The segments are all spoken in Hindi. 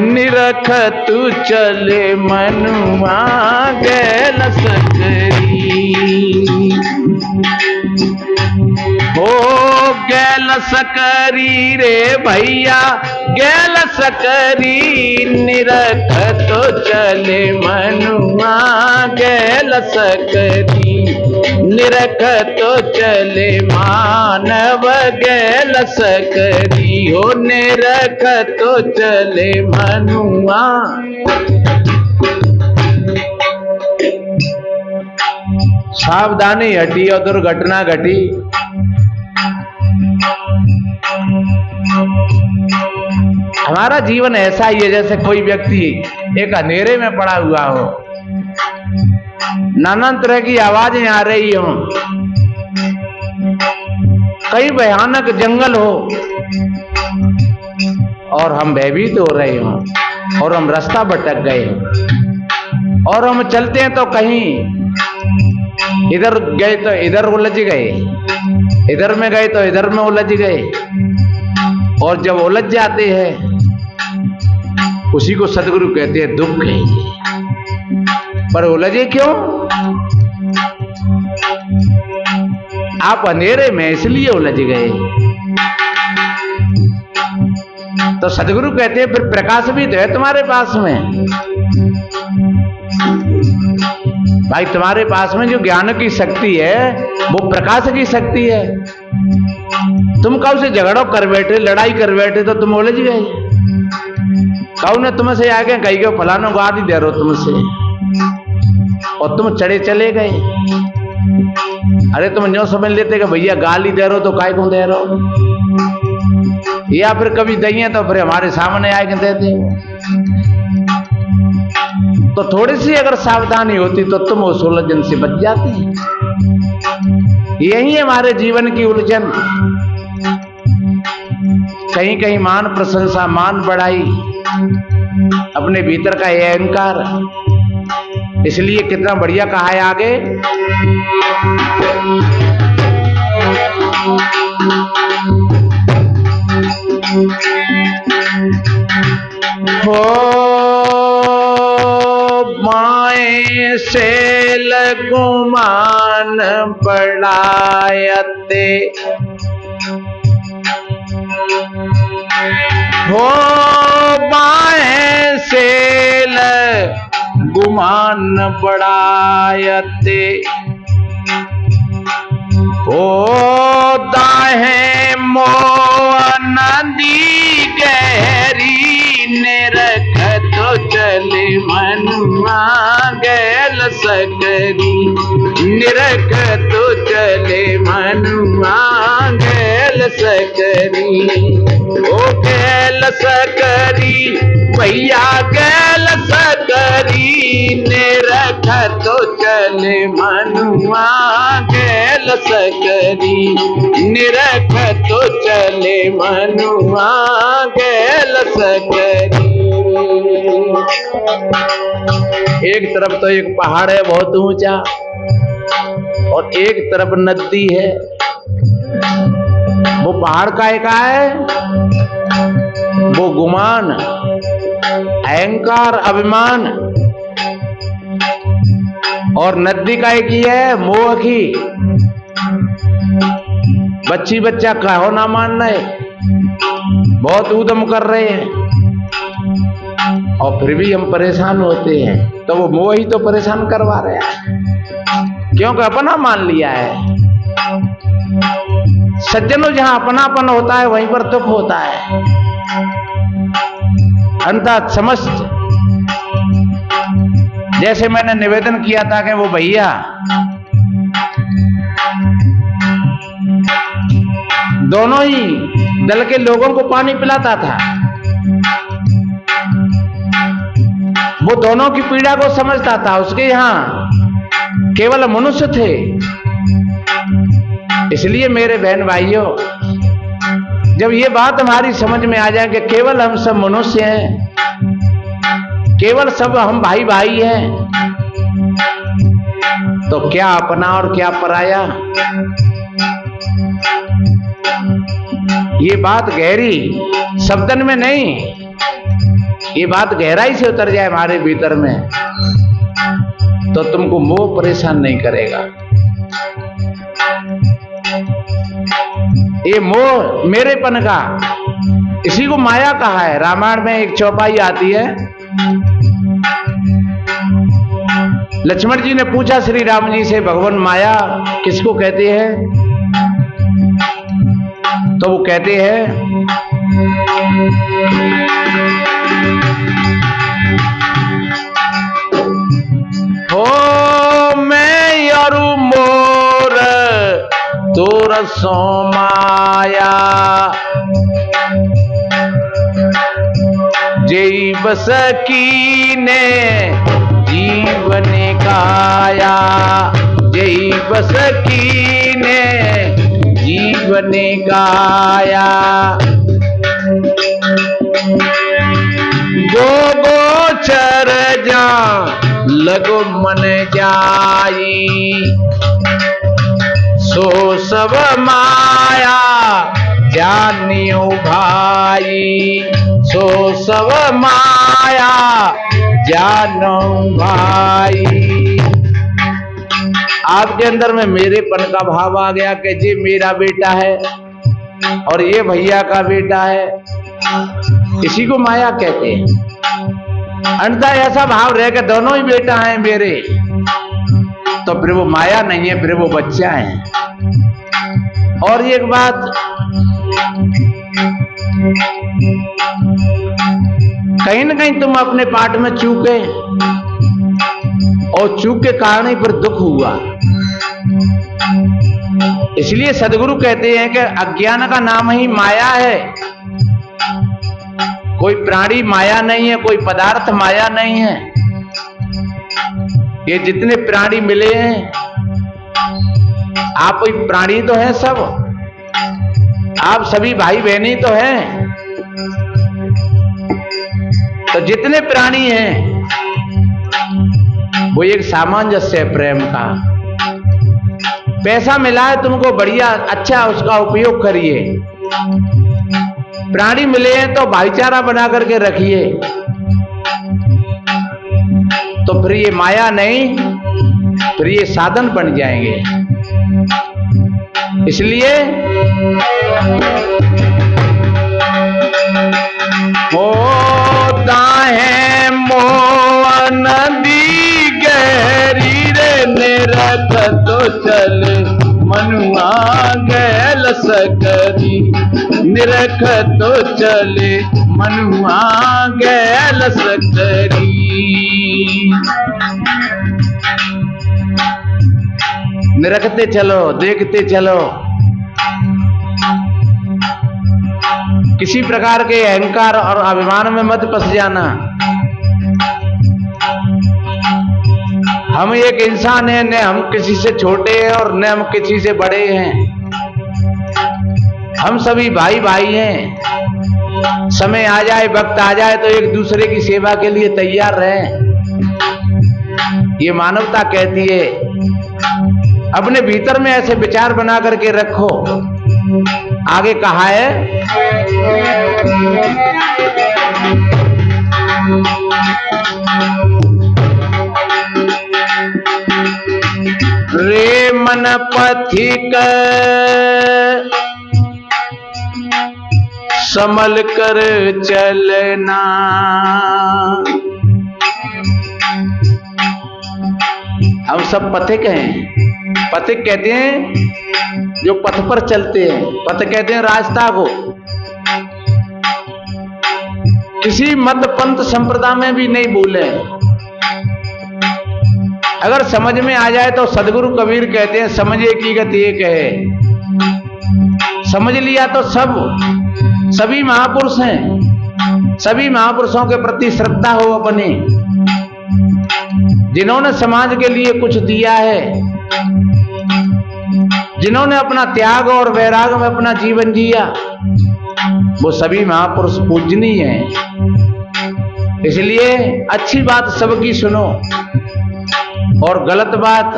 निरखत चले मनुआ गैल सकरी। हो गैल सकरी रे भैया गैल सकरी, निरखत चले मनुआ गैल सकरी। निरखत चले मानव गैल सकरी, हो निरखत चले मनुआ। सावधानी हटी और दुर्घटना घटी। हमारा जीवन ऐसा ही है जैसे कोई व्यक्ति एक अंधेरे में पड़ा हुआ हो, नाना तरह की आवाजें आ रही हो, कई भयानक जंगल हो और हम भयभीत हो रहे हो और हम रास्ता भटक गए हो और हम चलते हैं तो कहीं इधर गए तो इधर उलझ गए, इधर में गए तो इधर में उलझ गए, और जब उलझ जाते हैं उसी को सदगुरु कहते हैं दुख है। पर उलझे क्यों? आप अंधेरे में इसलिए उलझ गए। तो सदगुरु कहते हैं फिर प्रकाश भी तो है तुम्हारे पास में भाई। तुम्हारे पास में जो ज्ञान की शक्ति है वो प्रकाश की शक्ति है। तुम कब से झगड़ो कर बैठे, लड़ाई कर बैठे तो तुम उलझ गए। कौन ने तुमसे आगे कही गए फलाना गाली दे रहे हो तुमसे, और तुम चढ़े चले गए। अरे तुम न्यू समझ लेते कि भैया गाली दे रहे हो तो काय को दे रहे हो, या फिर कभी दइए तो फिर हमारे सामने आए देते हो। तो थोड़ी सी अगर सावधानी होती तो तुम उस उलझन से बच जाती। यही हमारे जीवन की उलझन, कहीं कहीं मान प्रशंसा, मान बढ़ाई, अपने भीतर का अहंकार। इसलिए कितना बढ़िया कहा है आगे, हो माए से लगुमान बढ़ायते, हो बाएं से गुमान बढ़ायते, हो दाहें मोह नदी गहरी, निरखत चले मनुआ गैल सकरी। निरखत चले मनुआ गैल सकरी, ओ गैल सकरी भैया गैल सकरी। निरखत चले मनुआ गैल सकरी। निरखत चले मनुआ गैल सकरी। एक तरफ तो एक पहाड़ है बहुत ऊंचा, और एक तरफ नदी है। वो पहाड़ का एक है वो गुमान, अहंकार, अभिमान, और नदी का एक ही है मोह की। बच्ची बच्चा कहो ना मानना है, बहुत उद्यम कर रहे हैं और फिर भी हम परेशान होते हैं। तो वो मोह ही तो परेशान करवा रहा है, क्योंकि अपना मान लिया है। सज्जनों, जहां अपनापन होता है वहीं पर दुख होता है। अंततः समस्त, जैसे मैंने निवेदन किया था कि वो भैया दोनों ही दल के लोगों को पानी पिलाता था, वो दोनों की पीड़ा को समझता था। उसके यहां केवल मनुष्य थे। इसलिए मेरे बहन भाइयों, जब ये बात हमारी समझ में आ जाए कि केवल हम सब मनुष्य हैं, केवल सब हम भाई भाई हैं, तो क्या अपना और क्या पराया, ये बात गहरी शब्दन में नहीं, ये बात गहराई से उतर जाए हमारे भीतर में, तो तुमको मोह परेशान नहीं करेगा। ये मोह मेरेपन का, इसी को माया कहा है। रामायण में एक चौपाई आती है, लक्ष्मण जी ने पूछा श्री राम जी से, भगवान माया किसको कहते हैं? तो वो कहते हैं हो मैं यारू मोर तोर सो माया, जय बस कीने जीवन काया, जय बस कीने जीवन काया। गो गोचर जा लगो मन जाई, सो सब माया जानियो भाई, सो सब माया जानो भाई। आपके अंदर में मेरेपन का भाव आ गया कि ये मेरा बेटा है और ये भैया का बेटा है, इसी को माया कहते हैं। अंततः ऐसा भाव रह के दोनों ही बेटा हैं मेरे, तो फिर वो माया नहीं है, फिर वो बच्चा है। और एक बात, कहीं ना कहीं तुम अपने पाठ में चूके, और चूक के कारण ही फिर दुख हुआ। इसलिए सदगुरु कहते हैं कि अज्ञान का नाम ही माया है। कोई प्राणी माया नहीं है, कोई पदार्थ माया नहीं है। ये जितने प्राणी मिले हैं, आप कोई प्राणी तो हैं सब, आप सभी भाई बहनी तो हैं। तो जितने प्राणी हैं वो एक सामंजस्य है प्रेम का। पैसा मिला है तुमको, बढ़िया अच्छा उसका उपयोग करिए। प्राणी मिले हैं तो भाईचारा बना करके रखिए, तो फिर ये माया नहीं, फिर ये साधन बन जाएंगे। इसलिए होता है मोहन दी गहरी रे, निरख तो चल मनुआ गैल सकरी, निरख तो चले मनुआ गैल सकरी। निरखते चलो, देखते चलो, किसी प्रकार के अहंकार और अभिमान में मत फंस जाना। हम एक इंसान हैं, न हम किसी से छोटे हैं और न हम किसी से बड़े हैं। हम सभी भाई भाई हैं। समय आ जाए, वक्त आ जाए तो एक दूसरे की सेवा के लिए तैयार रहें। ये मानवता कहती है। अपने भीतर में ऐसे विचार बना करके रखो। आगे कहा है, रे मन पथिक संभल कर चलना। हम सब पथिक हैं। पथिक कहते हैं जो पथ पर चलते हैं। पथ कहते हैं रास्ता को। किसी मत पंथ संप्रदाय में भी नहीं भूले। अगर समझ में आ जाए तो सदगुरु कबीर कहते हैं, समझे की गति एक है। समझ लिया तो सभी महापुरुष हैं। सभी महापुरुषों के प्रति श्रद्धा हो अपनी, जिन्होंने समाज के लिए कुछ दिया है, जिन्होंने अपना त्याग और वैराग में अपना जीवन जिया, वो सभी महापुरुष पूजनीय हैं। इसलिए अच्छी बात सबकी सुनो और गलत बात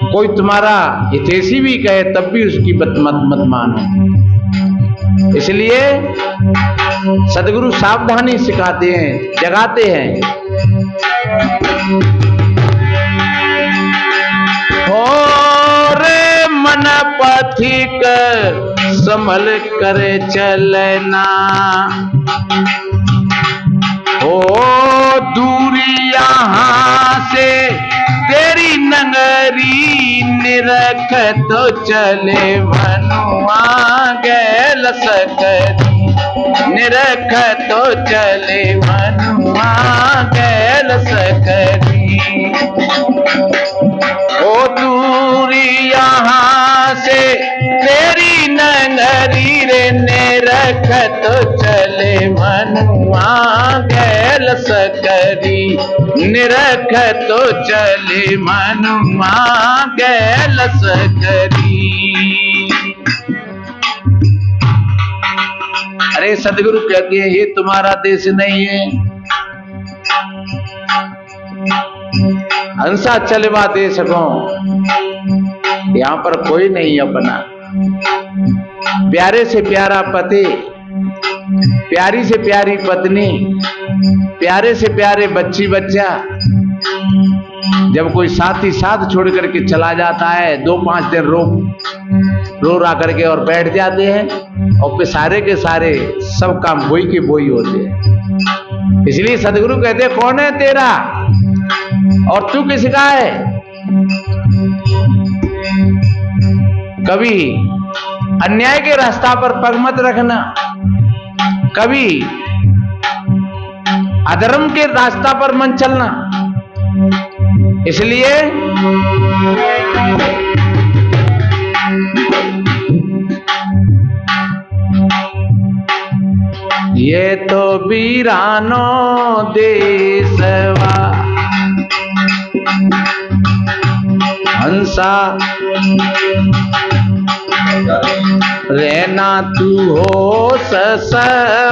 कोई तुम्हारा हितैषी भी कहे तब भी उसकी मत मानो। इसलिए सदगुरु सावधानी सिखाते हैं, जगाते हैं। हो रे मन पथिक संभल कर चलना, हो दूरी यहाँ से तेरी नगरी निरख तो चले मनुआ गैल सकरी, निरख तो चले मनुआ गैल सकरी। ओ दूरी यहाँ से तेरी नगरी रे निरख तो चले मनुआ गैल सकरी, निरख तो चले मनुआ गैल सकरी। अरे सदगुरु कहते हैं ये तुम्हारा देश नहीं है, हंसा चलवा दे सको, यहां पर कोई नहीं अपना। प्यारे से प्यारा पति, प्यारी से प्यारी पत्नी, प्यारे से प्यारे बच्ची बच्चा, जब कोई साथी साथ छोड़ करके चला जाता है 2-5 दिन रो रा करके और बैठ जाते हैं, और फिर सारे के सारे सब काम बोई के बोई होते हैं। इसलिए सदगुरु कहते हैं कौन है तेरा और तू किसका है। कभी अन्याय के रास्ता पर पग मत रखना, कभी अधर्म के रास्ता पर मन चलना। इसलिए ये तो वीरानो देशवा हंसा रहना तू हो सस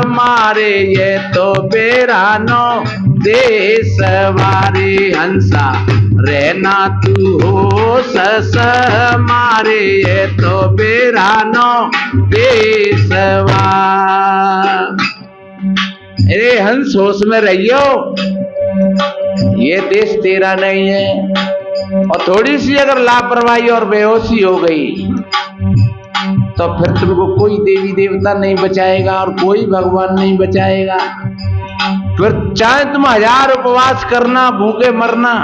मारे, ये तो बेरानो देशवारे हंसा रहना तू हो सस मारे, ये तो बेरानो देशवा। अरे हंस होश में रहियो, ये देश तेरा नहीं है। और थोड़ी सी अगर लापरवाही और बेहोशी हो गई तो फिर तुमको कोई देवी देवता नहीं बचाएगा और कोई भगवान नहीं बचाएगा। फिर चाहे तुम 1000 उपवास करना, भूखे मरना,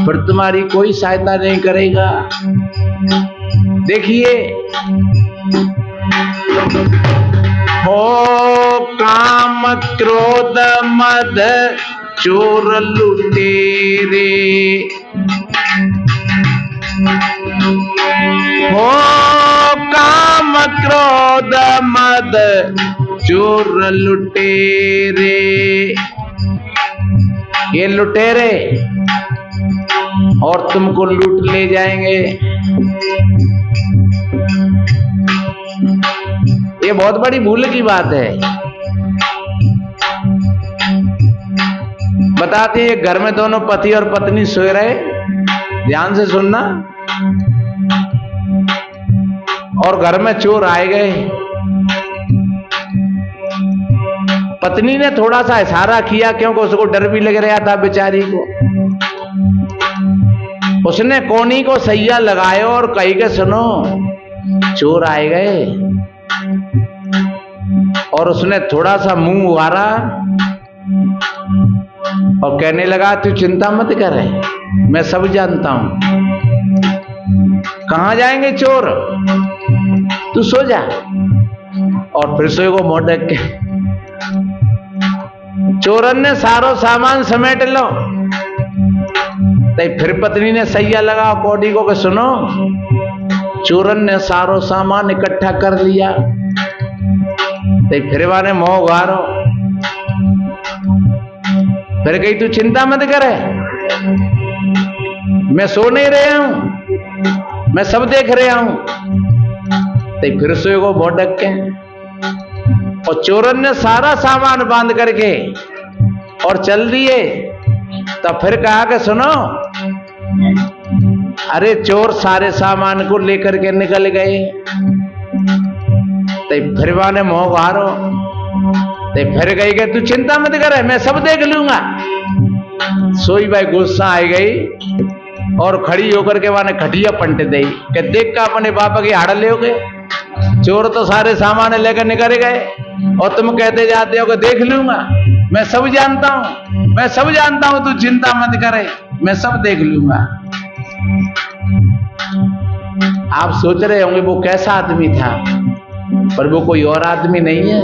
फिर तुम्हारी कोई सहायता नहीं करेगा। देखिए, हो काम क्रोध मद चोर लुटेरे, हो काम क्रोध मद चोर लुटेरे। ये लुटेरे और तुमको लूट ले जाएंगे। ये बहुत बड़ी भूल की बात है। बताते हैं घर में दोनों पति और पत्नी सोए रहे, ध्यान से सुनना, और घर में चोर आए गए। पत्नी ने थोड़ा सा इशारा किया क्योंकि उसको डर भी लग रहा था बेचारी को। उसने कोनी को सैया लगाया और कही के सुनो चोर आए गए, और उसने थोड़ा सा मुंह उभारा और कहने लगा तू चिंता मत कर, मैं सब जानता हूं, कहां जाएंगे चोर, तू सो जा। और फिर सोए को मोटक के चोरन ने सारो सामान समेट लो। तो फिर पत्नी ने सैया लगा कोडी को कि सुनो, चोरन ने सारो सामान इकट्ठा कर लिया। तो फिर वाने मोह उगारो, फिर कही तू चिंता मत करे, मैं सो नहीं रहा हूं, मैं सब देख रहा हूं। तो फिर सोए को भोटक के, और चोरन ने सारा सामान बांध करके और चल दिए। तब फिर कहा कि सुनो, अरे चोर सारे सामान को लेकर के निकल गए। तो ते फिर वाने मोह हारो ते फिर गई कि तू चिंता मत कर, मैं सब देख लूंगा। सोई भाई गुस्सा आई गई और खड़ी होकर के वाने खटिया पलट दी कि देख का अपने बापा की हाड़ ले गए, चोर तो सारे सामान लेकर निकल गए और तुम कहते जाते हो कि देख लूंगा। मैं सब जानता हूं, मैं सब जानता हूं, तू चिंता मत करे, मैं सब देख लूंगा। आप सोच रहे होंगे वो कैसा आदमी था, पर वो कोई और आदमी नहीं है,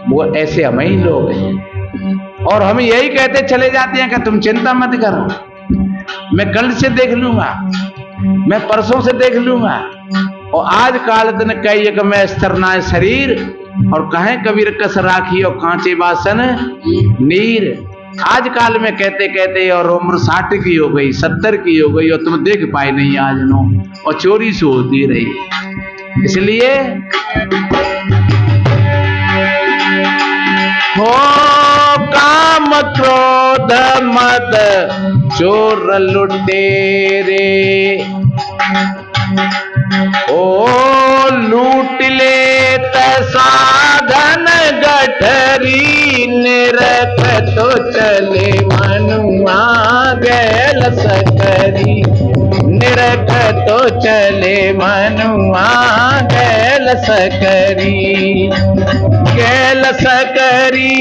वो ऐसे हम ही लोग हैं। और हम यही कहते चले जाते हैं कि तुम चिंता मत करो, मैं कल से देख लूंगा, मैं परसों से देख लूंगा। और आज काल दिन कहिए कि मैं स्थिर शरीर और कहें कबीर कस राखी और कांचे बासन नीर। आज काल में कहते कहते और उम्र 60 की हो गई, 70 की हो गई और तुम देख पाए नहीं आज नो, और चोरी से होती रही। इसलिए हो काम क्रोध मद चोर लुटेरे, ओ लूट ले साधन गठरी, निरख तो चले मनुआ गैल सकरी, निरख तो चले मनुआ गैल सकरी, गैल सकरी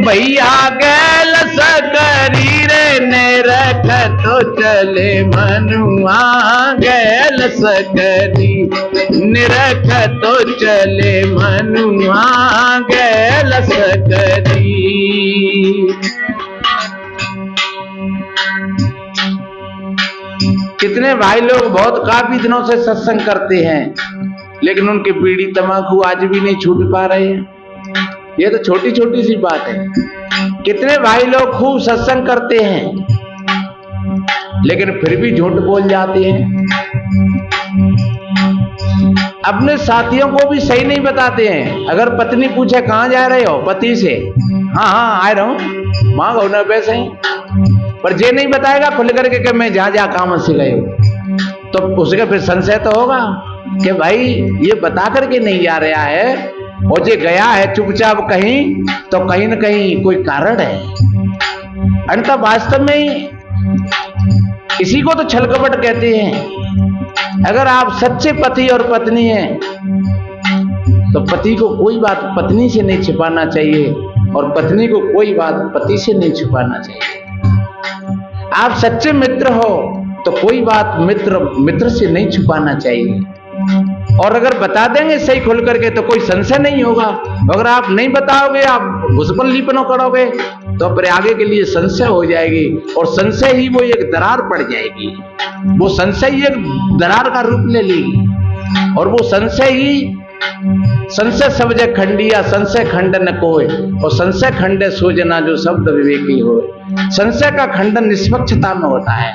भैया गैल सकरी रे, निरख तो चले मनुआ गैल सकरी, निरख तो चले मनुआ गैल सकरी। कितने भाई लोग बहुत काफी दिनों से सत्संग करते हैं, लेकिन उनके बीड़ी तंबाकू आज भी नहीं छूट पा रहे हैं। ये तो छोटी छोटी सी बात है। कितने भाई लोग खूब सत्संग करते हैं, लेकिन फिर भी झूठ बोल जाते हैं, अपने साथियों को भी सही नहीं बताते हैं। अगर पत्नी पूछे कहां जा रहे हो पति से, हाँ हाँ आ रहा हूं, मांग हो ना पैसे ही, पर ये नहीं बताएगा खुल करके कि मैं जहां जहां काम से गए हो, तो उसका फिर संशय तो होगा कि भाई ये बता करके नहीं जा रहा है, और ये गया है चुपचाप कहीं, तो कहीं न कहीं कोई कारण है। अन्यथा वास्तव में इसी को तो छल कपट कहते हैं। अगर आप सच्चे पति और पत्नी हैं, तो पति को कोई बात पत्नी से नहीं छिपाना चाहिए, और पत्नी को कोई बात पति से नहीं छिपाना चाहिए। आप सच्चे मित्र हो तो कोई बात मित्र से नहीं छुपाना चाहिए, और अगर बता देंगे सही खुल करके तो कोई संशय नहीं होगा। अगर आप नहीं बताओगे, आप घुसपन लीपनों करोगे, तो फिर आगे के लिए संशय हो जाएगी, और संशय ही वो एक दरार पड़ जाएगी, वो संशय ही एक दरार का रूप ले लेगी, और वो संशय ही संशय सब जग खंडिया, संशय खंडन कोय, और संशय खंडे सोजना जो शब्द विवेकी होए। संशय का खंडन निष्पक्षता में होता है।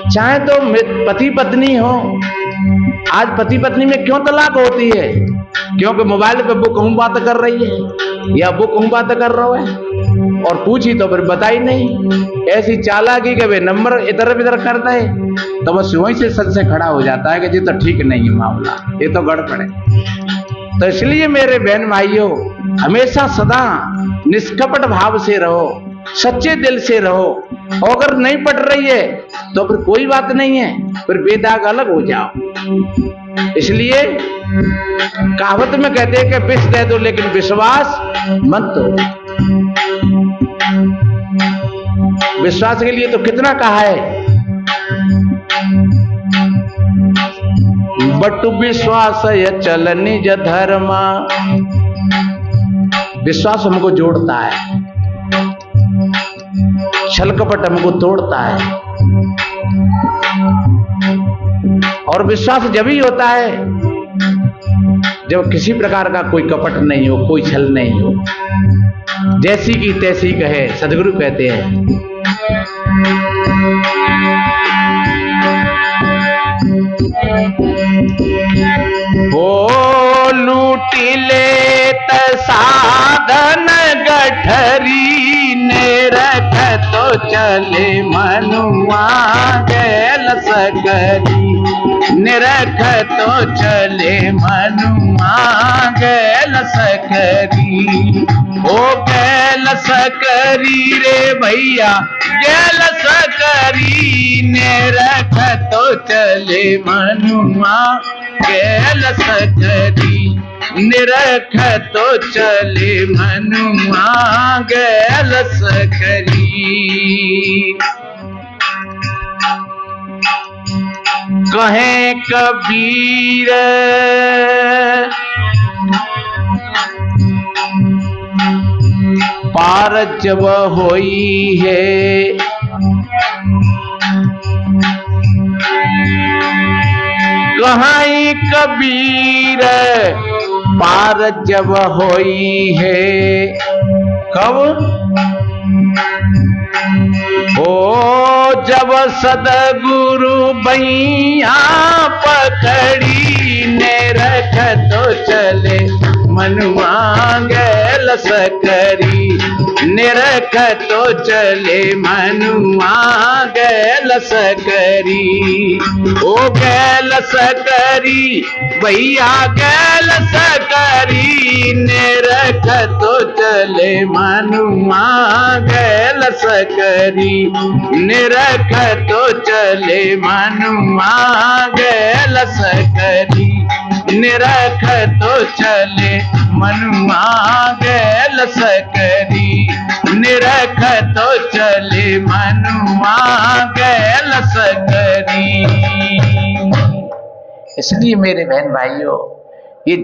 चाहे तो पति पत्नी हो, आज पति पत्नी में क्यों तलाक होती है? क्योंकि मोबाइल पे बुक हूं बात कर रही है, या बुक हूं बात कर रहा है, और पूछी तो फिर बताई नहीं। ऐसी चालाकी के वे नंबर इधर उधर करता है, तो बस वहीं से संशय खड़ा हो जाता है कि जी तो ठीक नहीं है मामला, ये तो गड़बड़ है। तो इसलिए मेरे बहन भाइयों, हमेशा सदा निष्कपट भाव से रहो, सच्चे दिल से रहो, और अगर नहीं पट रही है तो फिर कोई बात नहीं है, फिर बेदाग अलग हो जाओ। इसलिए कहावत में कहते हैं कि विष दे दो लेकिन विश्वास मत दो। विश्वास के लिए तो कितना कहा है, बटु विश्वास चल निज धर्मा। विश्वास हमको जोड़ता है, छल कपट हमको तोड़ता है, और विश्वास जब ही होता है जब किसी प्रकार का कोई कपट नहीं हो, कोई छल नहीं हो। जैसी की तैसी कहे, सदगुरु कहते हैं। ओ लूटी ले साधन गठरी, ने रख तो चले मनुआ गैल सकरी, निरख तो चले मनुआ गैल सकरी। ओ गैल सकरी रे भैया गैल सकरी, निरख तो चले मनुआ गैल सकरी, निरख तो चले मनुआ गैल सकरी। कहे कबीर पार जब होई है, कहीं कबीर पार जब होई है। कब? ओ जब सदगुरु बैया पकड़ी, निरख तो चले मनुआ गैल सकरी, निरख तो चले मनुआ गैल सकरी। ओ गैल सकरी भैया गैल सकरी, निरख तो चले मनुआ गैल सकरी, निरख तो चले मनुआ गैल सकरी, निरख तो चले मनुआ गैल सकरी, निरख तो चले मनुआ गैल सकरी। इसलिए मेरे बहन भाइयों, ये